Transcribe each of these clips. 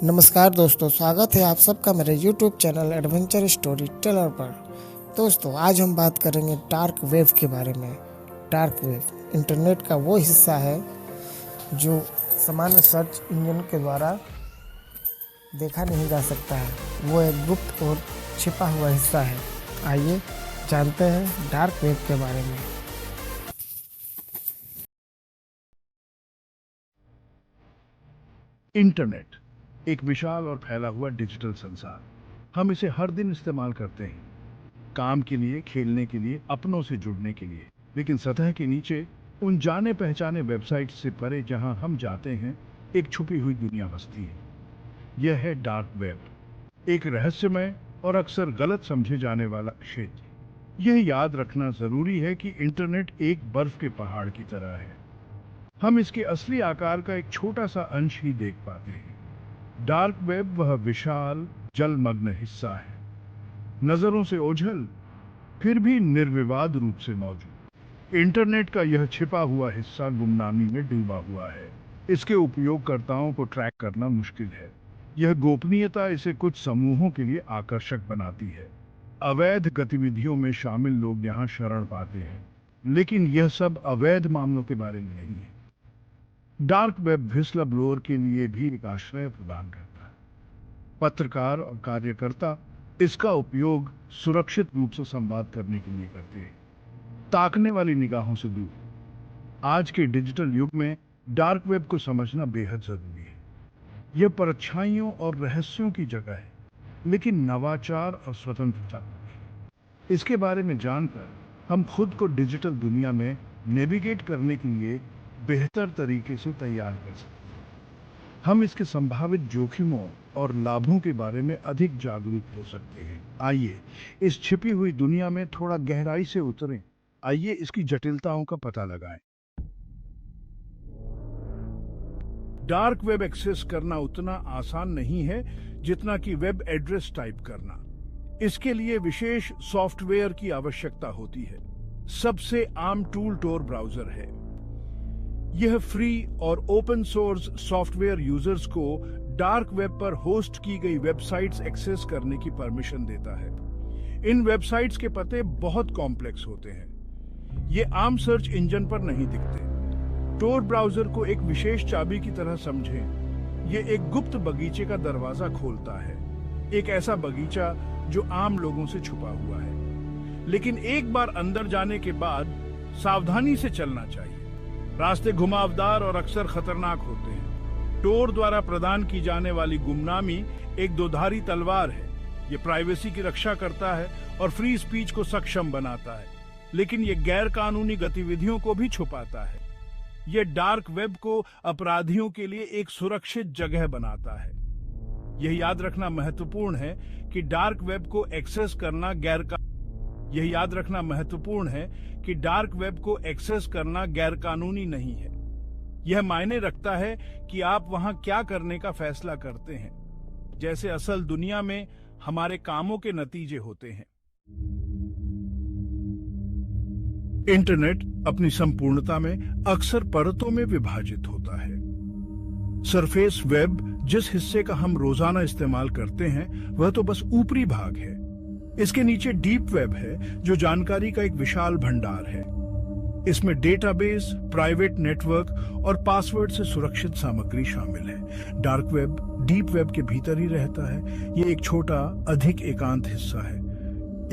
नमस्कार दोस्तों, स्वागत है आप सबका मेरे YouTube channel adventure story teller पर। दोस्तों, आज हम बात करेंगे डार्क वेब के बारे में। डार्क वेब इंटरनेट का वो हिस्सा है जो सामान्य सर्च इंजन के द्वारा देखा नहीं जा सकता है। वो एक गुप्त और छिपा हुआ हिस्सा है। आइए जानते हैं डार्क वेब के बारे में। इंटरनेट एक विशाल और फैला हुआ डिजिटल संसार। हम इसे हर दिन इस्तेमाल करते हैं, काम के लिए, खेलने के लिए, अपनों से जुड़ने के लिए। लेकिन सतह के नीचे, उन जाने पहचाने वेबसाइट से परे जहां हम जाते हैं, एक छुपी हुई दुनिया बसती है। यह है डार्क वेब, एक रहस्यमय और अक्सर गलत समझे जाने वाला क्षेत्र। यह याद रखना जरूरी है कि इंटरनेट एक बर्फ के पहाड़ की तरह है। हम इसके असली आकार का एक छोटा सा अंश ही देख पाते हैं। डार्क वेब वह विशाल जलमग्न हिस्सा है, नजरों से ओझल फिर भी निर्विवाद रूप से मौजूद। इंटरनेट का यह छिपा हुआ हिस्सा गुमनामी में डूबा हुआ है। इसके उपयोगकर्ताओं को ट्रैक करना मुश्किल है। यह गोपनीयता इसे कुछ समूहों के लिए आकर्षक बनाती है। अवैध गतिविधियों में शामिल लोग यहाँ शरण पाते हैं, लेकिन यह सब अवैध मामलों के बारे में नहीं है। डार्क वेब व्हिस्लर ब्लोअर के लिए भी एक आश्रय प्रदान करता है। पत्रकार और कार्यकर्ता इसका उपयोग सुरक्षित रूप से संवाद करने के लिए करते हैं, ताकने वाली निगाहों से दूर। आज के डिजिटल युग में डार्क वेब को समझना बेहद जरूरी है। यह परछाइयों और रहस्यों की जगह है, लेकिन नवाचार और स्वतंत्रता। इसके बारे में जानकर हम खुद को डिजिटल दुनिया में नेविगेट करने के लिए बेहतर तरीके से तैयार कर सकते हैं। हम इसके संभावित जोखिमों और लाभों के बारे में अधिक जागरूक हो सकते हैं। आइए इस छिपी हुई दुनिया में थोड़ा गहराई से उतरें। आइए इसकी जटिलताओं का पता लगाएं। डार्क वेब एक्सेस करना उतना आसान नहीं है जितना कि वेब एड्रेस टाइप करना। इसके लिए विशेष सॉफ्टवेयर की आवश्यकता होती है। सबसे आम टूल टोर ब्राउजर है। यह फ्री और ओपन सोर्स सॉफ्टवेयर यूजर्स को डार्क वेब पर होस्ट की गई वेबसाइट्स एक्सेस करने की परमिशन देता है। इन वेबसाइट्स के पते बहुत कॉम्प्लेक्स होते हैं। ये आम सर्च इंजन पर नहीं दिखते। टोर ब्राउजर को एक विशेष चाबी की तरह समझें। ये एक गुप्त बगीचे का दरवाजा खोलता है, एक ऐसा बगीचा जो आम लोगों से छुपा हुआ है। लेकिन एक बार अंदर जाने के बाद सावधानी से चलना चाहिए। रास्ते घुमावदार और अक्सर खतरनाक होते हैं। टोर द्वारा प्रदान की जाने वाली गुमनामी एक दोधारी तलवार है। ये प्राइवेसी की रक्षा करता है और फ्री स्पीच को सक्षम बनाता है, लेकिन ये गैर कानूनी गतिविधियों को भी छुपाता है। ये डार्क वेब को अपराधियों के लिए एक सुरक्षित जगह बनाता है। यह याद रखना महत्वपूर्ण है कि डार्क वेब को एक्सेस करना गैरकानूनी नहीं है। यह मायने रखता है कि आप वहां क्या करने का फैसला करते हैं, जैसे असल दुनिया में हमारे कामों के नतीजे होते हैं। इंटरनेट अपनी संपूर्णता में अक्सर परतों में विभाजित होता है। सरफेस वेब, जिस हिस्से का हम रोजाना इस्तेमाल करते हैं, वह तो बस ऊपरी भाग है। इसके नीचे डीप वेब है, जो जानकारी का एक विशाल भंडार है। इसमें डेटाबेस, प्राइवेट नेटवर्क और पासवर्ड से सुरक्षित सामग्री शामिल है। डार्क वेब डीप वेब के भीतर ही रहता है। ये एक छोटा, अधिक एकांत हिस्सा है।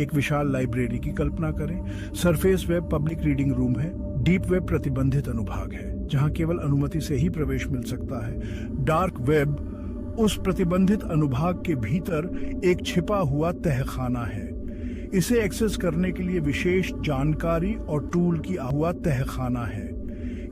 एक विशाल लाइब्रेरी की कल्पना करें। Surface web public reading room है। डीप वेब प्रतिबंधित अनुभाग है, जहां केवल अनुमति से ही प्रवेश मिल सकता है। डार्क वेब उस प्रतिबंधित अनुभाग के भीतर एक छिपा हुआ तहखाना है। इसे एक्सेस करने के लिए विशेष जानकारी और टूल की हुआ तहखाना है।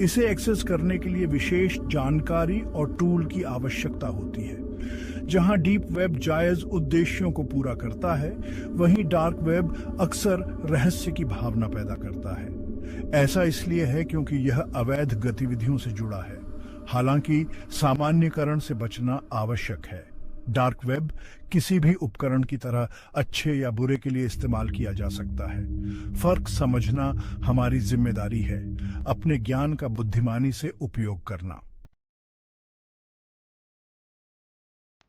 इसे एक्सेस करने के लिए विशेष जानकारी और टूल की आवश्यकता होती है। जहां डीप वेब जायज उद्देश्यों को पूरा करता है, वहीं डार्क वेब अक्सर रहस्य की भावना पैदा करता है। ऐसा इसलिए है क्योंकि यह अवैध गतिविधियों से जुड़ा है। हालांकि सामान्यकरण से बचना आवश्यक है। डार्क वेब किसी भी उपकरण की तरह अच्छे या बुरे के लिए इस्तेमाल किया जा सकता है। फर्क समझना हमारी जिम्मेदारी है, अपने ज्ञान का बुद्धिमानी से उपयोग करना।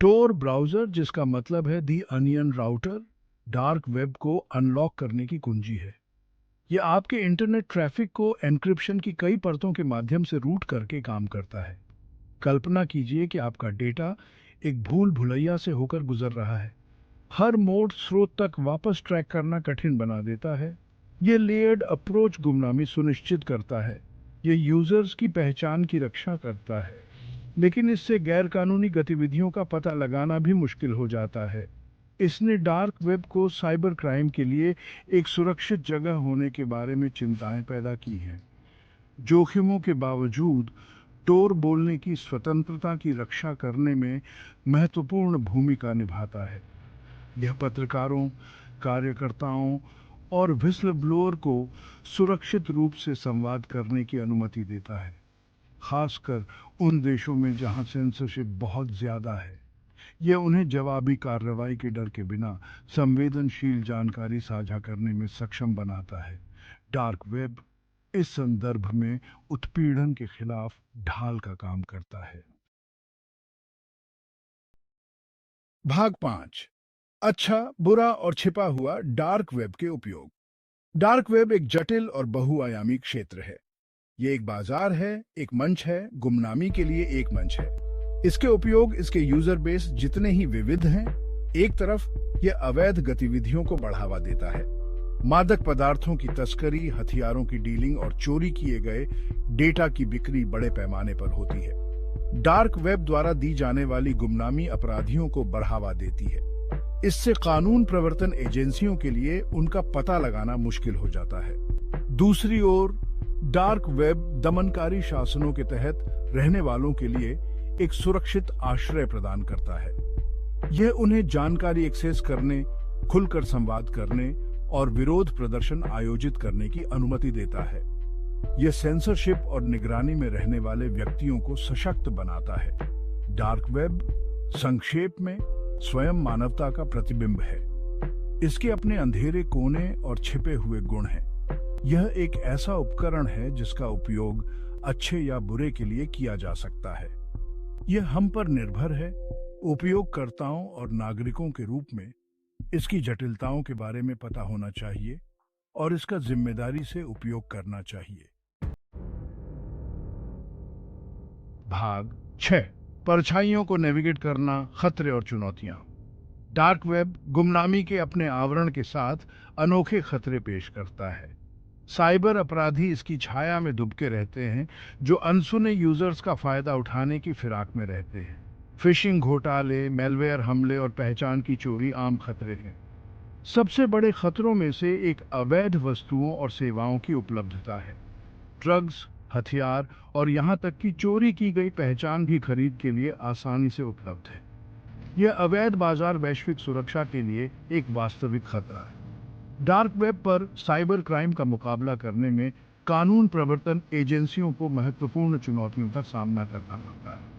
टोर ब्राउजर, जिसका मतलब है दी अनियन राउटर, डार्क वेब को अनलॉक करने की कुंजी है। यह आपके इंटरनेट ट्रैफिक को एन्क्रिप्शन की कई परतों के माध्यम से रूट करके काम करता है। कल्पना कीजिए कि आपका डेटा एक भूल भुलैया से होकर गुजर रहा है। हर मोड स्रोत तक वापस ट्रैक करना कठिन बना देता है। ये लेयर्ड अप्रोच गुमनामी सुनिश्चित करता है। ये यूजर्स की पहचान की रक्षा करता है, लेकिन इससे गैरकानूनी गतिविधियों का पता लगाना भी मुश्किल हो जाता है। इसने डार्क वेब को साइबर क्राइम के लिए एक सुरक्षित जगह होने के बारे में चिंताएं पैदा की हैं। जोखिमों के बावजूद टोर बोलने की स्वतंत्रता की रक्षा करने में महत्वपूर्ण भूमिका निभाता है। यह पत्रकारों, कार्यकर्ताओं और व्हिसल ब्लोअर को सुरक्षित रूप से संवाद करने की अनुमति देता है, खासकर उन देशों में जहां सेंसरशिप बहुत ज्यादा है। यह उन्हें जवाबी कार्रवाई के डर के बिना संवेदनशील जानकारी साझा करने में सक्षम बनाता है। डार्क वेब इस संदर्भ में उत्पीड़न के खिलाफ ढाल का काम करता है। भाग 5। अच्छा, बुरा और छिपा हुआ डार्क वेब के उपयोग। डार्क वेब एक जटिल और बहुआयामी क्षेत्र है। ये एक बाजार है, एक मंच है, गुमनामी के लिए एक मंच है। इसके उपयोग इसके यूजर बेस जितने ही विविध हैं। एक तरफ यह अवैध गतिविधियों को बढ़ावा देता है। मादक पदार्थों की तस्करी, हथियारों की डीलिंग और चोरी किए गए डेटा की बिक्री बड़े पैमाने पर होती है। डार्क वेब द्वारा दी जाने वाली गुमनामी अपराधियों को बढ़ावा देती है। इससे कानून प्रवर्तन एजेंसियों के लिए उनका पता लगाना मुश्किल हो जाता है। दूसरी ओर डार्क वेब दमनकारी शासनों के तहत रहने वालों के लिए एक सुरक्षित आश्रय प्रदान करता है। यह उन्हें जानकारी एक्सेस करने, खुलकर संवाद करने और विरोध प्रदर्शन आयोजित करने की अनुमति देता है। यह सेंसरशिप और निगरानी में रहने वाले व्यक्तियों को सशक्त बनाता है। डार्क वेब संक्षेप में स्वयं मानवता का प्रतिबिंब है। इसके अपने अंधेरे कोने और छिपे हुए गुण हैं। यह एक ऐसा उपकरण है जिसका उपयोग अच्छे या बुरे के लिए किया जा सकता है। यह हम पर निर्भर है। उपयोगकर्ताओं और नागरिकों के रूप में इसकी जटिलताओं के बारे में पता होना चाहिए और इसका जिम्मेदारी से उपयोग करना चाहिए। भाग 6। परछाइयों को नेविगेट करना, खतरे और चुनौतियां। डार्क वेब गुमनामी के अपने आवरण के साथ अनोखे खतरे पेश करता है। साइबर अपराधी इसकी छाया में दुबके रहते हैं, जो अनसुने यूजर्स का फायदा उठाने की फिराक में रहते हैं। फिशिंग घोटाले, मेलवेयर हमले और पहचान की चोरी आम खतरे हैं। सबसे बड़े खतरों में से एक अवैध वस्तुओं और सेवाओं की उपलब्धता है। ड्रग्स, हथियार और यहाँ तक कि चोरी की गई पहचान भी खरीद के लिए आसानी से उपलब्ध है। यह अवैध बाजार वैश्विक सुरक्षा के लिए एक वास्तविक खतरा है। डार्क वेब पर साइबर क्राइम का मुकाबला करने में कानून प्रवर्तन एजेंसियों को महत्वपूर्ण चुनौतियों का सामना करना पड़ता है।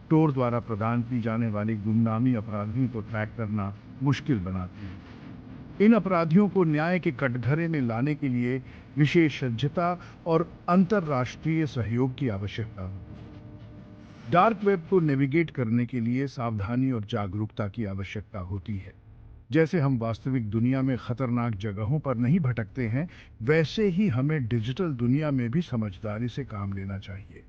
टोर द्वारा प्रदान की जाने वाली गुमनामी अपराधियों को ट्रैक करना मुश्किल बनाती है। इन अपराधियों को न्याय के कटघरे में लाने के लिए विशेषज्ञता और अंतर्राष्ट्रीय सहयोग की आवश्यकता है। डार्क वेब को नेविगेट करने के लिए सावधानी और जागरूकता की आवश्यकता होती है। जैसे हम वास्तविक दुनिया में खतरनाक जगहों पर नहीं भटकते हैं, वैसे ही हमें डिजिटल दुनिया में भी समझदारी से काम लेना चाहिए।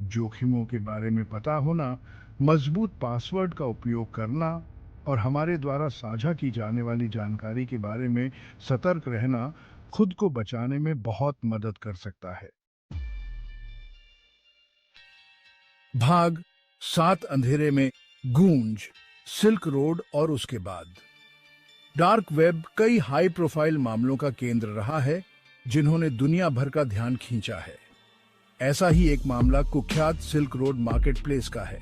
जोखिमों के बारे में पता होना, मजबूत पासवर्ड का उपयोग करना और हमारे द्वारा साझा की जाने वाली जानकारी के बारे में सतर्क रहना खुद को बचाने में बहुत मदद कर सकता है। भाग 7। अंधेरे में गूंज, सिल्क रोड और उसके बाद। डार्क वेब कई हाई प्रोफाइल मामलों का केंद्र रहा है जिन्होंने दुनिया भर का ध्यान खींचा है। ऐसा ही एक मामला कुख्यात सिल्क रोड मार्केटप्लेस का है।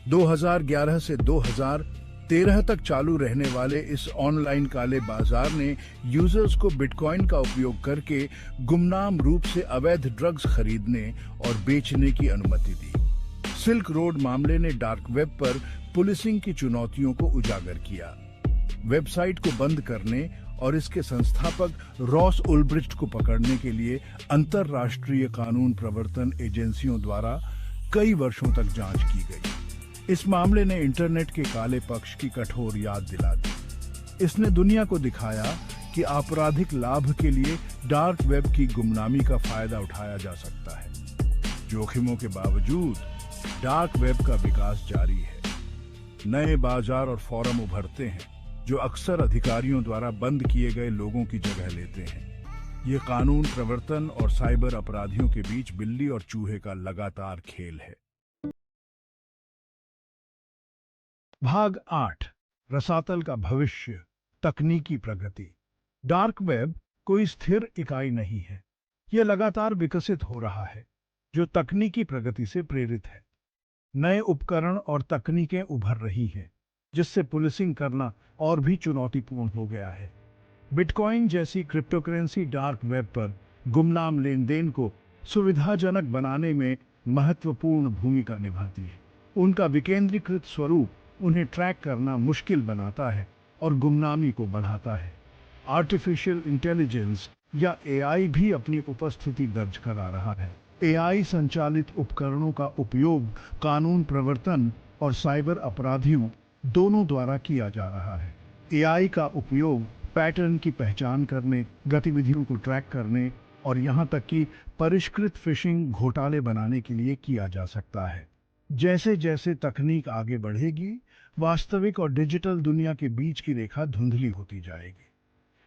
2011 से 2013 तक चालू रहने वाले इस ऑनलाइन काले बाजार ने यूजर्स को बिटकॉइन का उपयोग करके गुमनाम रूप से अवैध ड्रग्स खरीदने और बेचने की अनुमति दी। सिल्क रोड मामले ने डार्क वेब पर पुलिसिंग की चुनौतियों को उजागर किया। वेबसाइट को बंद करने और इसके संस्थापक रॉस उल्ब्रिcht को पकड़ने के लिए अंतर्राष्ट्रीय कानून प्रवर्तन एजेंसियों द्वारा कई वर्षों तक जांच की गई। इस मामले ने इंटरनेट के काले पक्ष की कठोर याद दिला दी। इसने दुनिया को दिखाया कि आपराधिक लाभ के लिए डार्क वेब की गुमनामी का फायदा उठाया जा सकता है। जोखिमों के बावजूद डार्क वेब का विकास जारी है। नए बाजार और फोरम उभरते हैं जो अक्सर अधिकारियों द्वारा बंद किए गए लोगों की जगह लेते हैं। ये कानून प्रवर्तन और साइबर अपराधियों के बीच बिल्ली और चूहे का लगातार खेल है। भाग 8, रसातल का भविष्य, तकनीकी प्रगति। डार्क वेब कोई स्थिर इकाई नहीं है। यह लगातार विकसित हो रहा है, जो तकनीकी प्रगति से प्रेरित है। नए उपकरण और तकनीकें उभर रही हैं, जिससे पुलिसिंग करना और भी चुनौतीपूर्ण हो गया है। बिटकॉइन जैसी क्रिप्टोकरेंसी डार्क वेब पर गुमनाम लेनदेन को सुविधाजनक बनाने में महत्वपूर्ण भूमिका निभाती है। उनका विकेंद्रीकृत स्वरूप उन्हें ट्रैक करना मुश्किल बनाता है और गुमनामी को बढ़ाता है। आर्टिफिशियल इंटेलिजेंस या एआई भी अपनी उपस्थिति दर्ज करा रहा है। एआई संचालित उपकरणों का उपयोग कानून प्रवर्तन और साइबर अपराधियों दोनों द्वारा किया जा रहा है। एआई का उपयोग पैटर्न की पहचान करने, गतिविधियों को ट्रैक करने और यहाँ तक कि परिष्कृत फिशिंग घोटाले बनाने के लिए किया जा सकता है। जैसे जैसे तकनीक आगे बढ़ेगी, वास्तविक और डिजिटल दुनिया के बीच की रेखा धुंधली होती जाएगी।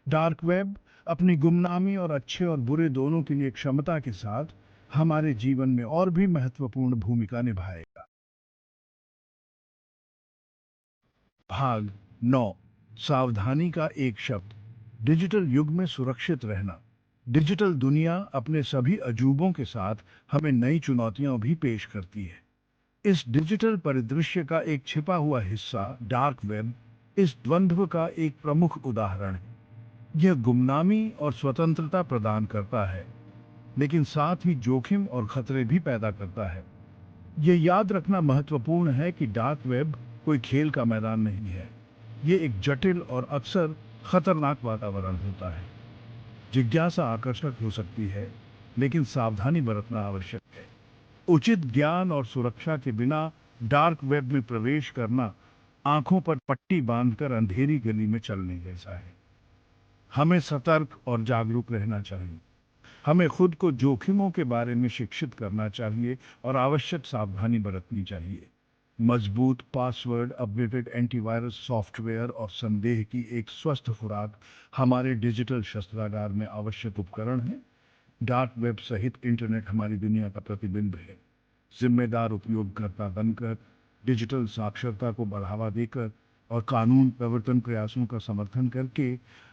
डार्क वेब अपनी गुमनामी और अच्छे और बुरे दोनों के लिए क्षमता के साथ हमारे जीवन में और भी महत्वपूर्ण भूमिका निभाएगा। भाग 9, सावधानी का एक शब्द। डिजिटल युग में सुरक्षित रहना। डिजिटल दुनिया अपने सभी अजूबों के साथ हमें नई चुनौतियां भी पेश करती है। इस डिजिटल परिदृश्य का एक छिपा हुआ हिस्सा डार्क वेब इस द्वंद्व का एक प्रमुख उदाहरण है। यह गुमनामी और स्वतंत्रता प्रदान करता है, लेकिन साथ ही जोखिम और खतरे भी पैदा करता है। यह याद रखना महत्वपूर्ण है कि डार्क वेब कोई खेल का मैदान नहीं है। ये एक जटिल और अक्सर खतरनाक वातावरण होता है। जिज्ञासा आकर्षक हो सकती है, लेकिन सावधानी बरतना आवश्यक है। उचित ज्ञान और सुरक्षा के बिना डार्क वेब में प्रवेश करना आंखों पर पट्टी बांधकर अंधेरी गली में चलने जैसा है। हमें सतर्क और जागरूक रहना चाहिए। हमें खुद को जोखिमों के बारे में शिक्षित करना चाहिए और आवश्यक सावधानी बरतनी चाहिए। मजबूत पासवर्ड, अपडेटेड एंटीवायरस सॉफ्टवेयर और संदेह की एक स्वस्थ खुराक हमारे डिजिटल शस्त्रागार में आवश्यक उपकरण हैं। डार्क वेब सहित इंटरनेट हमारी दुनिया का प्रतिबिंब है। जिम्मेदार उपयोगकर्ता बनकर, डिजिटल साक्षरता को बढ़ावा देकर और कानून प्रवर्तन प्रयासों का समर्थन करके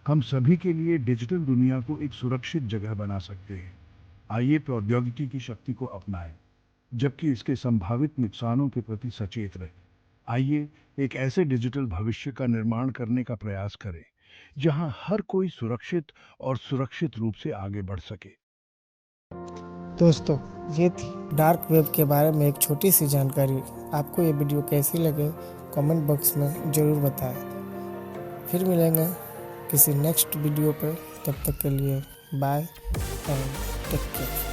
हम सभी के लिए डिजिटल दुनिया को एक सुरक्षित जगह बना सकते हैं। आइए प्रौद्योगिकी की शक्ति को अपनाएं, जबकि इसके संभावित नुकसानों के प्रति सचेत रहें। आइए एक ऐसे डिजिटल भविष्य का निर्माण करने का प्रयास करें, जहां हर कोई सुरक्षित और सुरक्षित रूप से आगे बढ़ सके। दोस्तों, ये थी डार्क वेब के बारे में एक छोटी सी जानकारी। आपको ये वीडियो कैसी लगे कमेंट बॉक्स में ज़रूर बताएं। फिर मिलेंगे किसी नेक्स्ट वीडियो पे। तब तक के लिए बाय एंड टेक केयर।